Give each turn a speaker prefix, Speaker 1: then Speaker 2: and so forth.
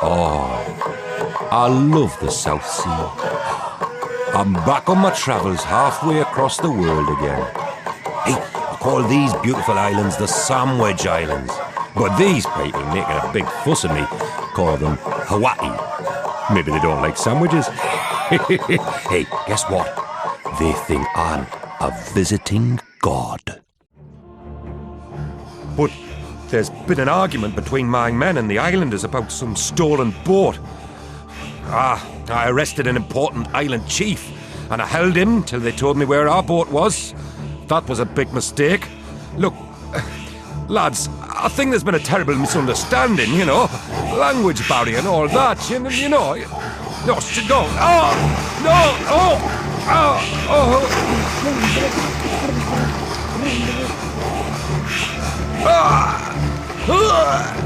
Speaker 1: Oh, I love the South Sea. I'm back on my travels halfway across the world again. Hey, I call these beautiful islands the Sandwich Islands. But these people making a big fuss of me call them Hawaii. Maybe they don't like sandwiches. Hey, guess what? They think I'm a visiting god. But there's been an argument between my men and the islanders about some stolen boat. I arrested an important island chief, and I held him till they told me where our boat was. That was a big mistake. Look, lads, I think there's been a terrible misunderstanding, you know. Language barrier and all that, you know. No, no, oh, no, oh, oh, oh.